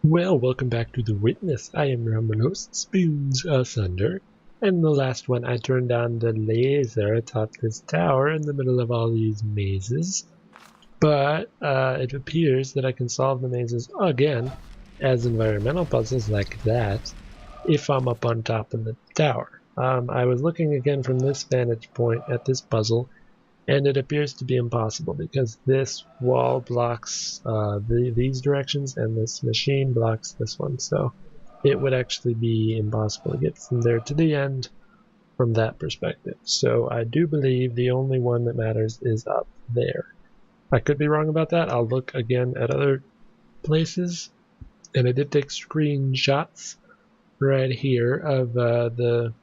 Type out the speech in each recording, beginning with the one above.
Well, welcome back to The Witness. I am your humble host, SpoonsAsunder. And in the last one, I turned on the laser atop this tower in the middle of all these mazes. But it appears that I can solve the mazes again as environmental puzzles like that if I'm up on top of the tower. I was looking again from this vantage point at this puzzle, and it appears to be impossible because this wall blocks these directions and this machine blocks this one. So it would actually be impossible to get from there to the end from that perspective. So I do believe the only one that matters is up there. I could be wrong about that. I'll look again at other places. And I did take screenshots right here of the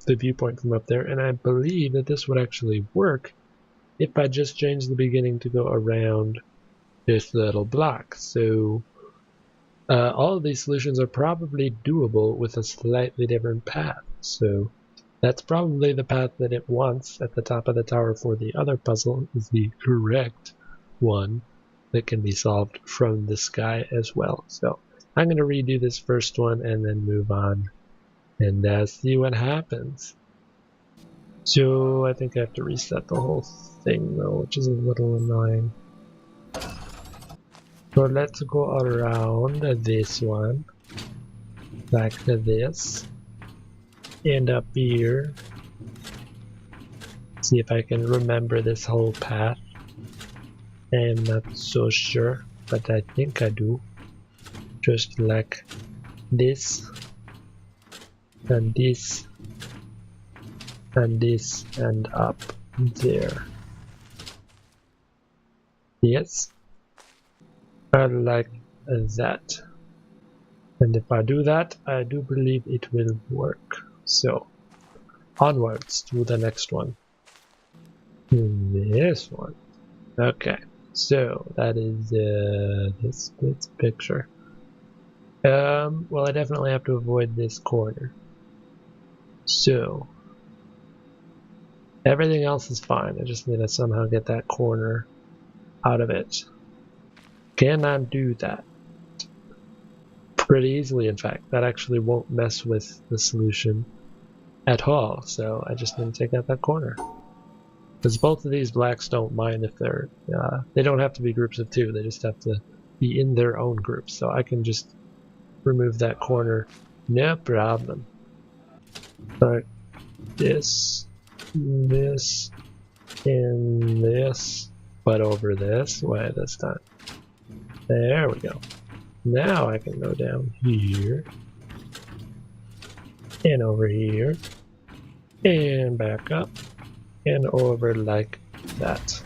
viewpoint from up there, and I believe that this would actually work if I just change the beginning to go around this little block. So all of these solutions are probably doable with a slightly different path. So that's probably the path that it wants at the top of the tower for the other puzzle is the correct one that can be solved from the sky as well. So I'm going to redo this first one and then move on and see what happens. So I think I have to reset the whole thing though, which is a little annoying. So let's go around this one, like this, and up here. See if I can remember this whole path. I'm not so sure, but I think I do. Just like this, and this, and this, and up there. Yes, I like that. And if I do that, I do believe it will work. So, onwards to the next one. This one. Okay, so that is this picture. Well, I definitely have to avoid this corner. So, everything else is fine. I just need to somehow get that corner out of it. Can I do that? Pretty easily, in fact. That actually won't mess with the solution at all. So I just need to take out that corner. Because both of these blacks don't mind if they're, they don't have to be groups of two. They just have to be in their own groups. So I can just remove that corner. No problem. Alright. This, and this, but over this way this time. There we go. Now I can go down here, and over here, and back up, and over like that.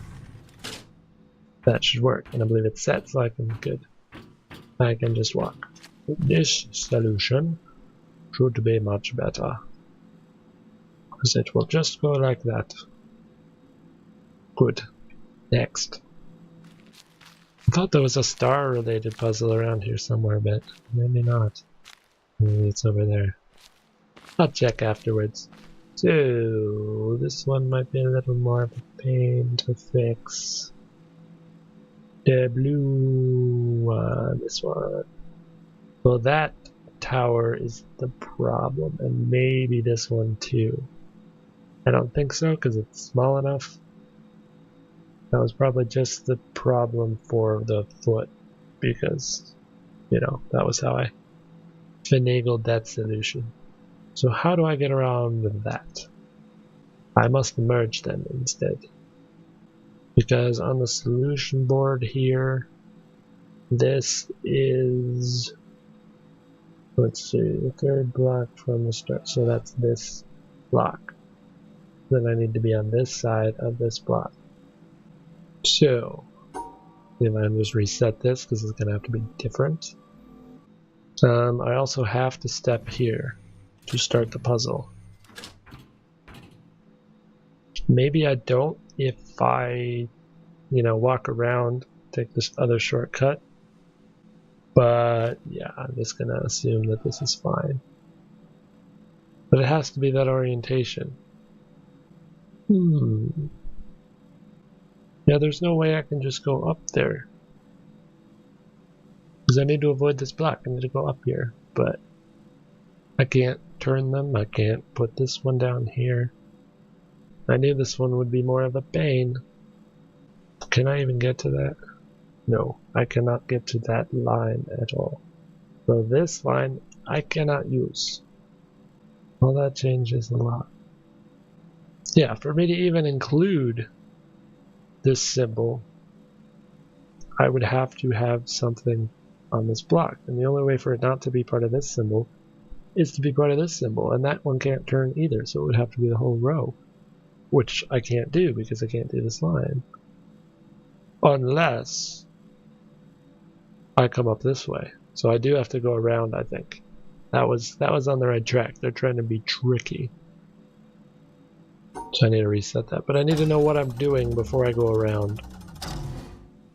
That should work, and I believe it's set, so I can just walk. This solution should be much better, because it will just go like that. Good. Next. I thought there was a star-related puzzle around here somewhere, but maybe not. Maybe it's over there. I'll check afterwards. So, this one might be a little more of a pain to fix. The blue one, this one. So that tower is the problem, and maybe this one too. I don't think so, because it's small enough. That was probably just the problem for the foot, because, you know, that was how I finagled that solution. So how do I get around that? I must merge them instead. Because on the solution board here, this is, let's see, the third block from the start. So that's this block. Then I need to be on this side of this block. So, if I just reset this because it's going to have to be different. I also have to step here to start the puzzle. Maybe I don't if I, walk around, take this other shortcut. But yeah, I'm just going to assume that this is fine. But it has to be that orientation. Yeah, there's no way I can just go up there. Because I need to avoid this block. I need to go up here, but I can't turn them. I can't put this one down here. I knew this one would be more of a pain. Can I even get to that? No, I cannot get to that line at all. So this line I cannot use. Well, that changes a lot. Yeah, for me to even include this symbol, I would have to have something on this block. And the only way for it not to be part of this symbol is to be part of this symbol. And that one can't turn either, so it would have to be the whole row. Which I can't do because I can't do this line. Unless I come up this way. So I do have to go around, I think. That was on the right track. They're trying to be tricky. So I need to reset that. But I need to know what I'm doing before I go around.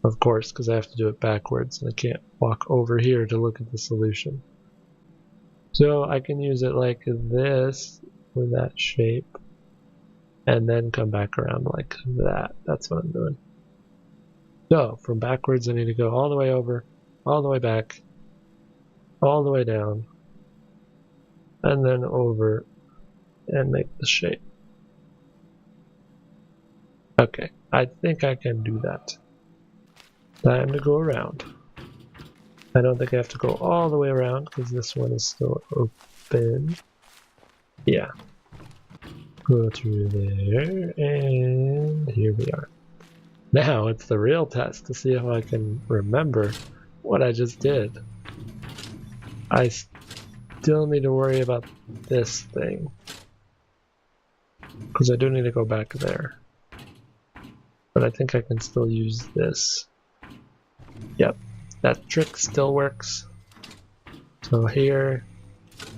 Of course, because I have to do it backwards. And I can't walk over here to look at the solution. So I can use it like this, with that shape. And then come back around like that. That's what I'm doing. So, from backwards I need to go all the way over, all the way back, all the way down, and then over and make the shape. Okay, I think I can do that. Time to go around. I don't think I have to go all the way around because this one is still open. Yeah. Go through there, and here we are. Now it's the real test to see if I can remember what I just did. I still need to worry about this thing. Because I do need to go back there. But I think I can still use this. Yep, that trick still works. So here,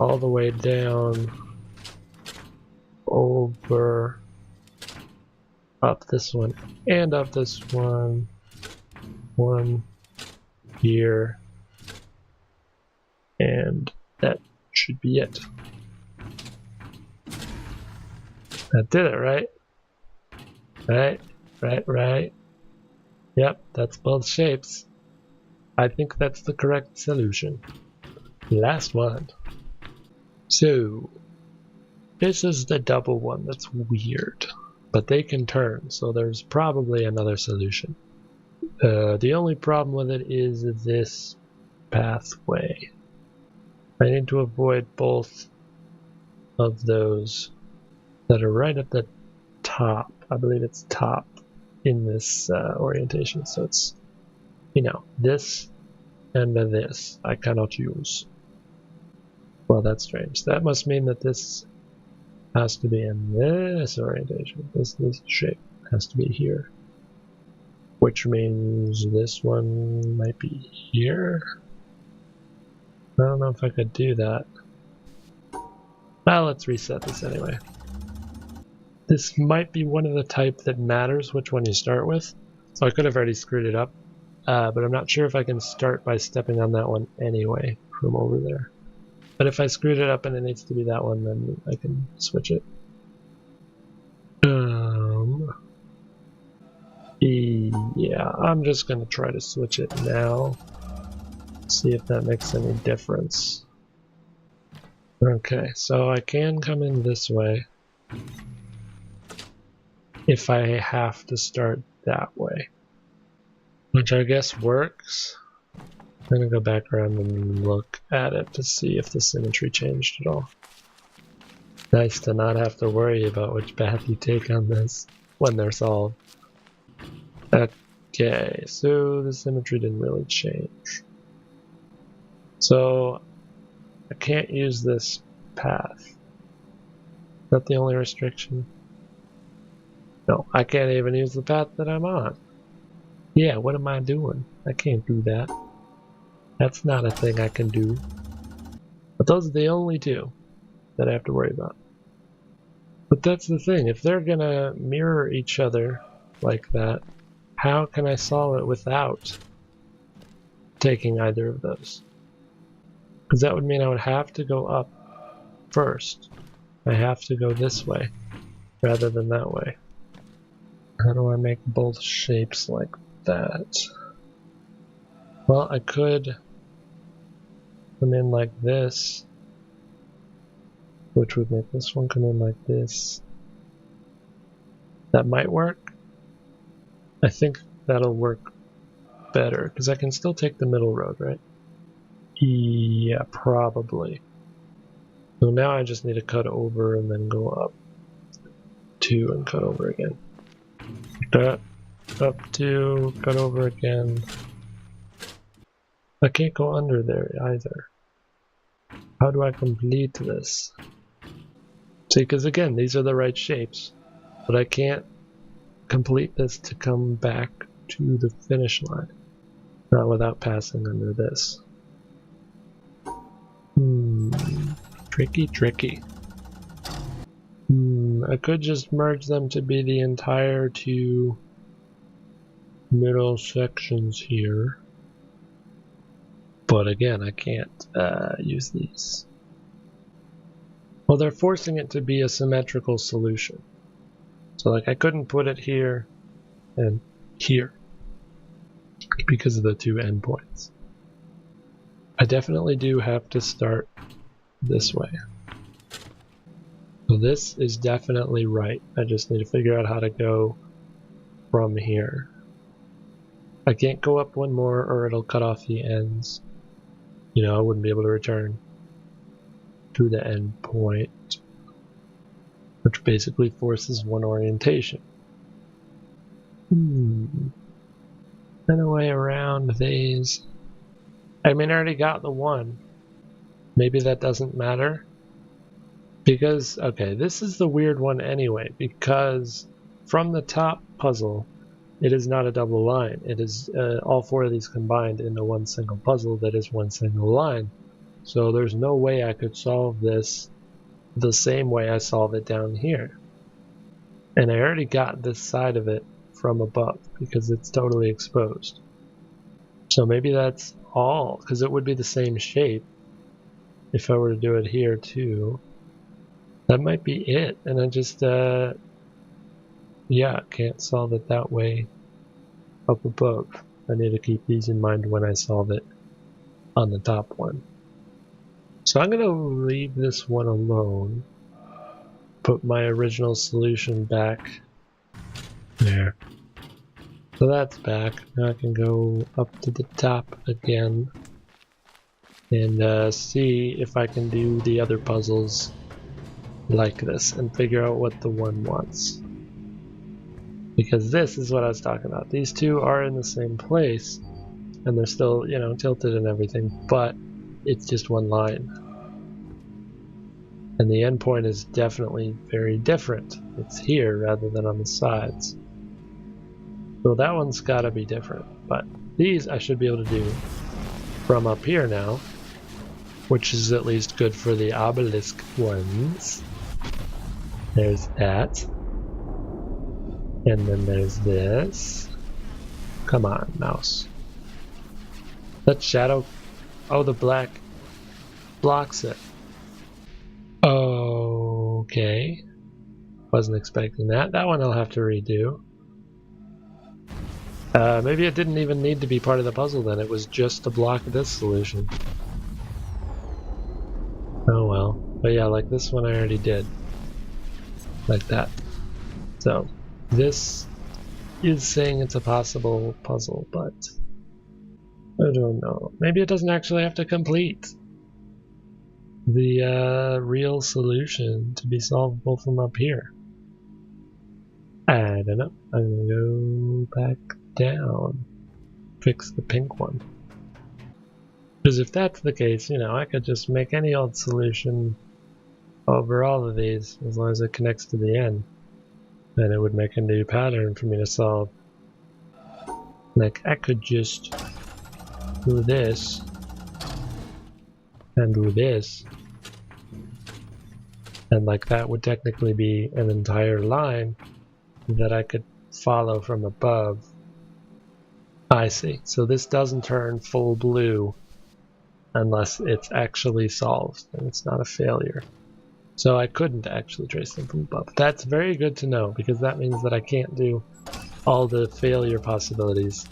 all the way down, over, up this one, and up this one, one here, and that should be it. That did it, right? Right. Yep, that's both shapes. I think that's the correct solution. Last one. So, this is the double one that's weird. But they can turn, so there's probably another solution. The only problem with it is this pathway. I need to avoid both of those that are right at the top. I believe it's top in this orientation, so it's, you know, this and this I cannot use. Well, that's strange. That must mean that this has to be in this orientation. This shape has to be here. Which means this one might be here. I don't know if I could do that. Well, let's reset this anyway. This might be one of the type that matters which one you start with. So I could have already screwed it up. But I'm not sure if I can start by stepping on that one anyway from over there. But if I screwed it up and it needs to be that one, then I can switch it. Yeah, I'm just gonna try to switch it now. See if that makes any difference. Okay, so I can come in this way if I have to start that way, which I guess works. I'm gonna go back around and look at it to see if the symmetry changed at all. Nice to not have to worry about which path you take on this when they're solved. Okay, so the symmetry didn't really change. So I can't use this path. Is that the only restriction? No, I can't even use the path that I'm on. Yeah, what am I doing? I can't do that. That's not a thing I can do. But those are the only two that I have to worry about. But that's the thing, if they're gonna mirror each other like that, how can I solve it without taking either of those? Because that would mean I would have to go up first. I have to go this way rather than that way. How do I make both shapes like that? Well, I could come in like this, which would make this one come in like this. That might work. I think that'll work better, because I can still take the middle road, right? Yeah, probably. So now I just need to cut over and then go up 2 and cut over again. That, up 2, cut over again. I can't go under there either. How do I complete this? See, because again, these are the right shapes, but I can't complete this to come back to the finish line. Not without passing under this. Tricky, tricky. I could just merge them to be the entire 2 middle sections here. But again, I can't use these. Well, they're forcing it to be a symmetrical solution. So like I couldn't put it here and here because of the 2 endpoints. I definitely do have to start this way. So this is definitely right. I just need to figure out how to go from here. I can't go up one more or it'll cut off the ends. You know, I wouldn't be able to return to the end point, which basically forces one orientation. And a way around these. I mean, I already got the 1. Maybe that doesn't matter. Because, okay, this is the weird one anyway, because from the top puzzle, it is not a double line. It is all 4 of these combined into one single puzzle that is one single line. So there's no way I could solve this the same way I solve it down here. And I already got this side of it from above because it's totally exposed. So maybe that's all, because it would be the same shape if I were to do it here too. That might be it, and I just yeah, can't solve it that way up above. I need to keep these in mind when I solve it on the top one. So I'm going to leave this one alone, put my original solution back there. So that's back. Now I can go up to the top again and see if I can do the other puzzles like this and figure out what the 1 wants. Because this is what I was talking about. These 2 are in the same place and they're still, you know, tilted and everything, but it's just one line. And the endpoint is definitely very different. It's here rather than on the sides. So that one's gotta be different. But these I should be able to do from up here now, which is at least good for the obelisk ones. There's that. And then there's this. Come on, mouse. That shadow. Oh, the black blocks it. Okay. Wasn't expecting that. That one I'll have to redo. Maybe it didn't even need to be part of the puzzle then. It was just to block this solution. Oh well. But yeah, like this one I already did. Like that. So, this is saying it's a possible puzzle, but I don't know. Maybe it doesn't actually have to complete the real solution to be solvable from up here. I don't know. I'm gonna go back down. Fix the pink one. Because if that's the case, you know, I could just make any old solution over all of these as long as it connects to the end. Then it would make a new pattern for me to solve. Like, I could just do this and do this. And like that would technically be an entire line that I could follow from above. I see. So this doesn't turn full blue unless it's actually solved, and it's not a failure. So I couldn't actually trace them from above. That's very good to know, because that means that I can't do all the failure possibilities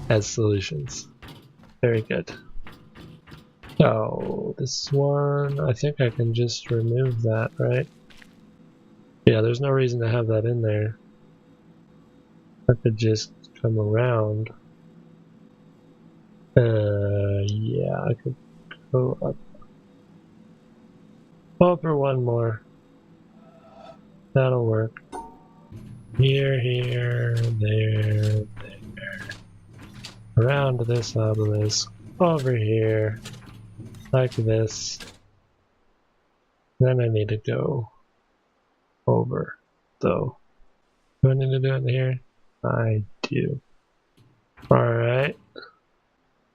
as solutions. Very good. Oh, this one, I think I can just remove that, right? Yeah, there's no reason to have that in there. I could just come around. Yeah, I could go up. Over one more. That'll work. Here, there. Around this obelisk. Over here. Like this. Then I need to go over, though. Do I need to do it here? I do. Alright.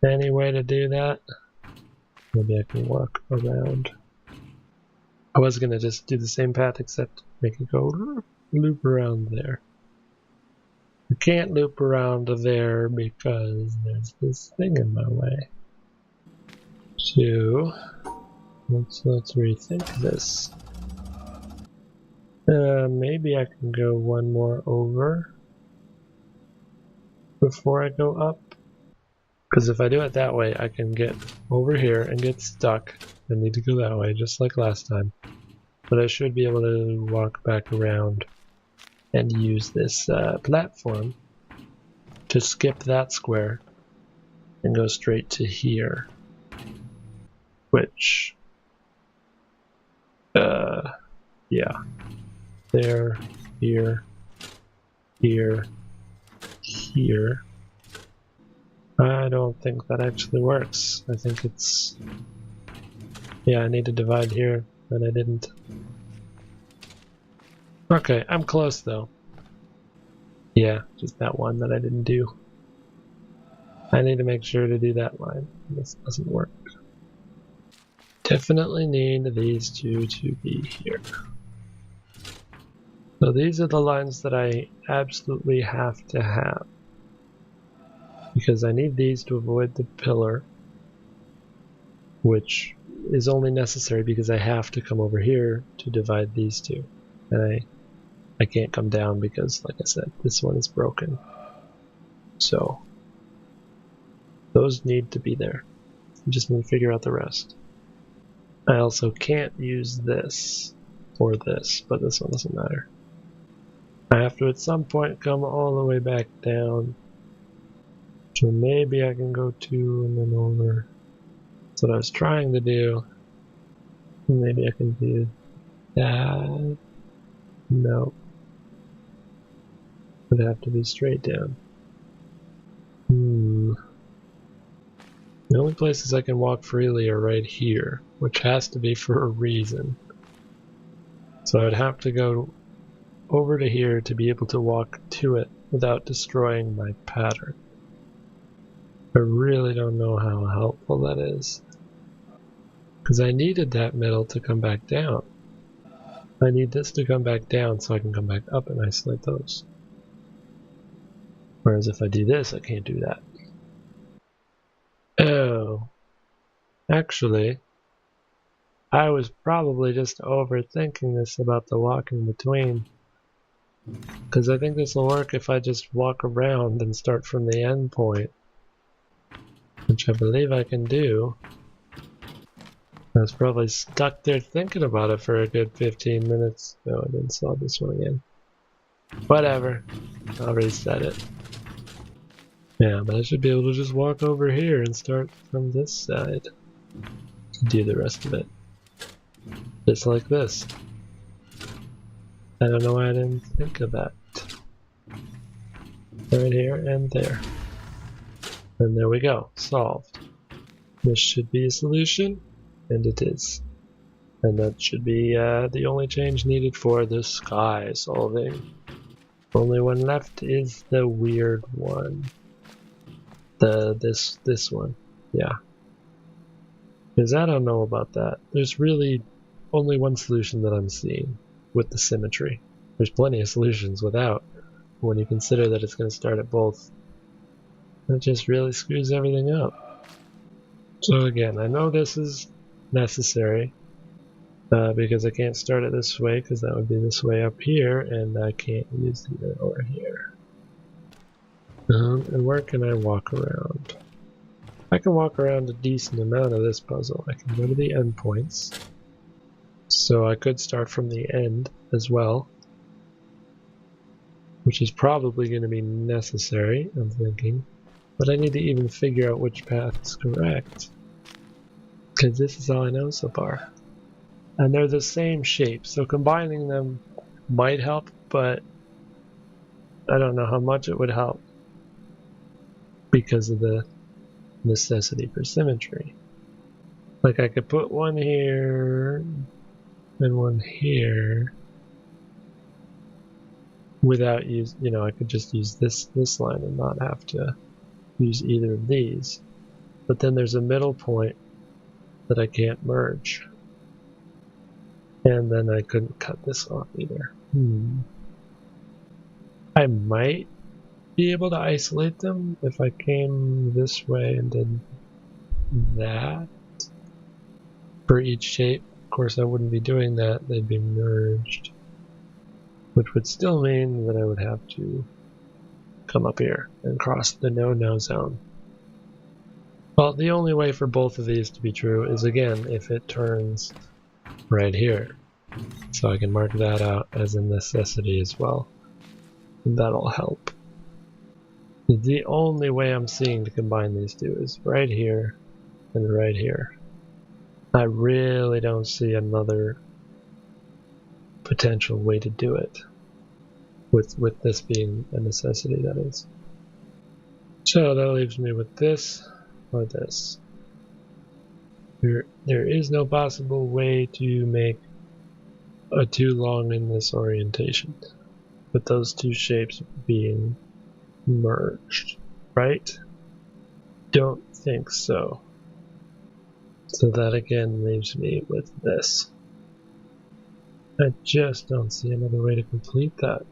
Any way to do that? Maybe I can walk around. I was gonna just do the same path except make it go loop around there. I can't loop around there because there's this thing in my way. So let's rethink this. Maybe I can go one more over before I go up. Because if I do it that way, I can get over here and get stuck. I need to go that way, just like last time. But I should be able to walk back around and use this platform to skip that square and go straight to here. Which, yeah. There, here, here, here. I don't think that actually works. I think it's... Yeah, I need to divide here, but I didn't. Okay, I'm close though. Yeah, just that one that I didn't do. I need to make sure to do that line. This doesn't work. Definitely need these two to be here. So these are the lines that I absolutely have to have. Because I need these to avoid the pillar, which is only necessary because I have to come over here to divide these two. And I can't come down because, like I said, this one is broken. So those need to be there. I just need to figure out the rest. I also can't use this or this, but this one doesn't matter. I have to at some point come all the way back down. So maybe I can go 2 and then over. That's what I was trying to do. Maybe I can do that. No. Would have to be straight down. The only places I can walk freely are right here, which has to be for a reason. So I'd have to go over to here to be able to walk to it without destroying my pattern. I really don't know how helpful that is. Because I needed that middle to come back down. I need this to come back down so I can come back up and isolate those. Whereas if I do this, I can't do that. Oh. Actually, I was probably just overthinking this about the walking between. Because I think this will work if I just walk around and start from the end point. Which I believe I can do. I was probably stuck there thinking about it for a good 15 minutes. No, I didn't saw this one again. Whatever. I'll reset it. Yeah, but I should be able to just walk over here and start from this side. Do the rest of it. Just like this. I don't know why I didn't think of that. Right here and there. And there we go. Solved. This should be a solution. And it is. And that should be the only change needed for the sky solving. Only one left is the weird one. This one. Yeah. Because I don't know about that. There's really only one solution that I'm seeing with the symmetry. There's plenty of solutions without. When you consider that it's going to start at both, it just really screws everything up. So again, I know this is necessary because I can't start it this way because that would be this way up here, and I can't use it over here. And where can I walk around? I can walk around a decent amount of this puzzle. I can go to the endpoints. So I could start from the end as well, which is probably going to be necessary, I'm thinking. But I need to even figure out which path is correct, because this is all I know so far. And they're the same shape, so combining them might help, but I don't know how much it would help because of the necessity for symmetry. Like I could put one here and one here without I could just use this line and not have to use either of these. But then there's a middle point that I can't merge. And then I couldn't cut this off either. I might be able to isolate them if I came this way and did that for each shape. Of course, I wouldn't be doing that, they'd be merged, which would still mean that I would have to come up here and cross the no-no zone. Well, the only way for both of these to be true is, again, if it turns right here. So I can mark that out as a necessity as well. And that'll help. The only way I'm seeing to combine these two is right here and right here. I really don't see another potential way to do it, with this being a necessity, that is. So that leaves me with this or this. There is no possible way to make a too long in this orientation, with those two shapes being merged, right? Don't think so. So that again leaves me with this. I just don't see another way to complete that.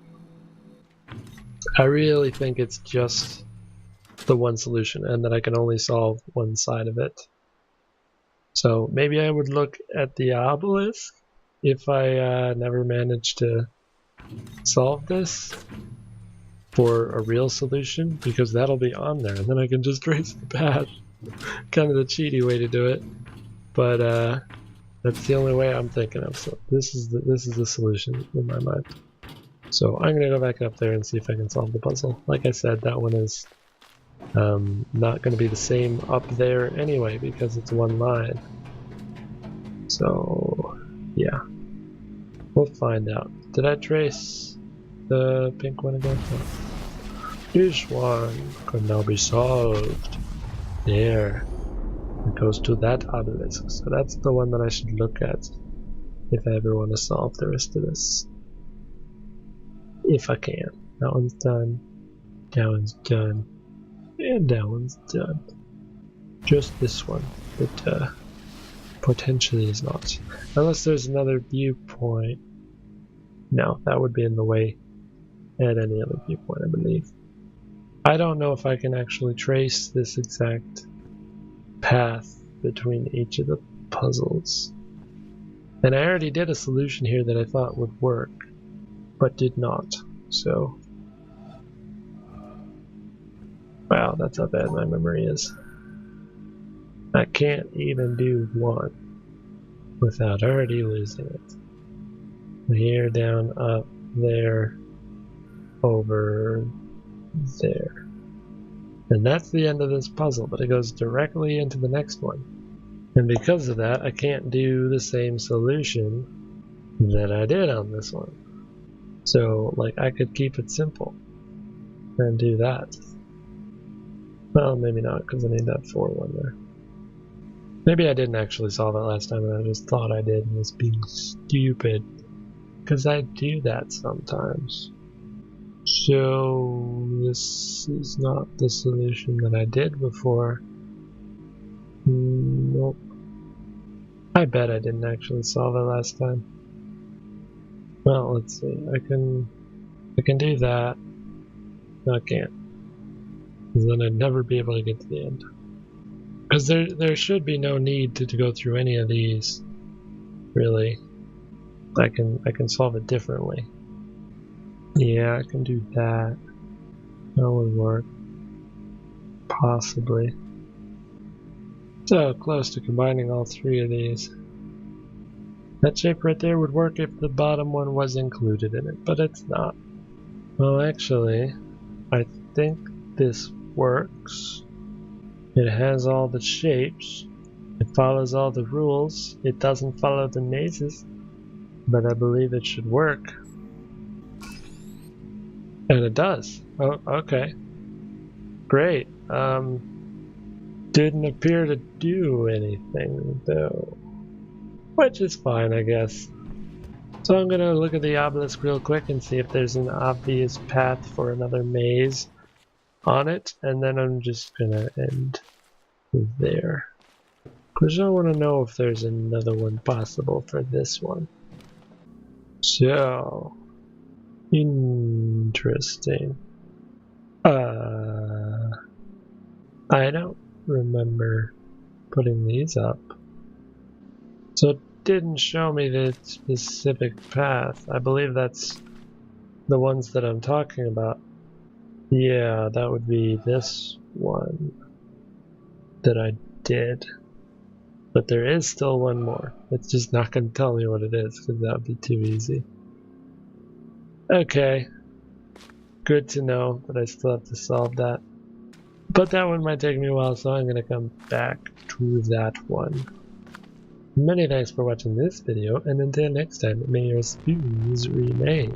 I really think it's just the one solution and that I can only solve one side of it. So maybe I would look at the obelisk if I never managed to solve this for a real solution, because that'll be on there and then I can just trace the path. Kind of the cheaty way to do it, but that's the only way I'm thinking of. So this is the solution in my mind. So I'm gonna go back up there and see if I can solve the puzzle. Like I said, that one is not going to be the same up there anyway because it's one line. So yeah, we'll find out. Did I trace the pink one again? No. This one can now be solved. There. It goes to that obelisk. So that's the one that I should look at if I ever want to solve the rest of this. If I can. That one's done. That one's done. And that one's done. Just this one that potentially is not. Unless there's another viewpoint. No, that would be in the way at any other viewpoint, I believe. I don't know if I can actually trace this exact path between each of the puzzles. And I already did a solution here that I thought would work, but did not. So wow, that's how bad my memory is. I can't even do one without already losing it. Here, down, up, there, over, there. And that's the end of this puzzle, but it goes directly into the next one. And because of that, I can't do the same solution that I did on this one. So, like, I could keep it simple and do that. Well, maybe not, because I need that 4-1 there. Maybe I didn't actually solve it last time, and I just thought I did and was being stupid. Because I do that sometimes. So, this is not the solution that I did before. Nope. I bet I didn't actually solve it last time. Well, let's see. I can do that. No, I can't. Because then I'd never be able to get to the end. Because there should be no need to go through any of these, really. I can solve it differently. Yeah, I can do that. That would work. Possibly. So close to combining all three of these. That shape right there would work if the bottom one was included in it, but it's not. Well, actually, I think this works. It has all the shapes. It follows all the rules. It doesn't follow the mazes, but I believe it should work. And it does. Oh, okay. Great. Didn't appear to do anything, though. Which is fine, I guess. So I'm gonna look at the obelisk real quick and see if there's an obvious path for another maze on it, and then I'm just gonna end there. Because I want to know if there's another one possible for this one. So, interesting. I don't remember putting these up. So it didn't show me the specific path. I believe that's the ones that I'm talking about. Yeah, that would be this one that I did. But there is still one more. It's just not going to tell me what it is, because that would be too easy. Okay. Good to know, but I still have to solve that. But that one might take me a while, so I'm going to come back to that one. Many thanks for watching this video, and until next time, may your spoons remain.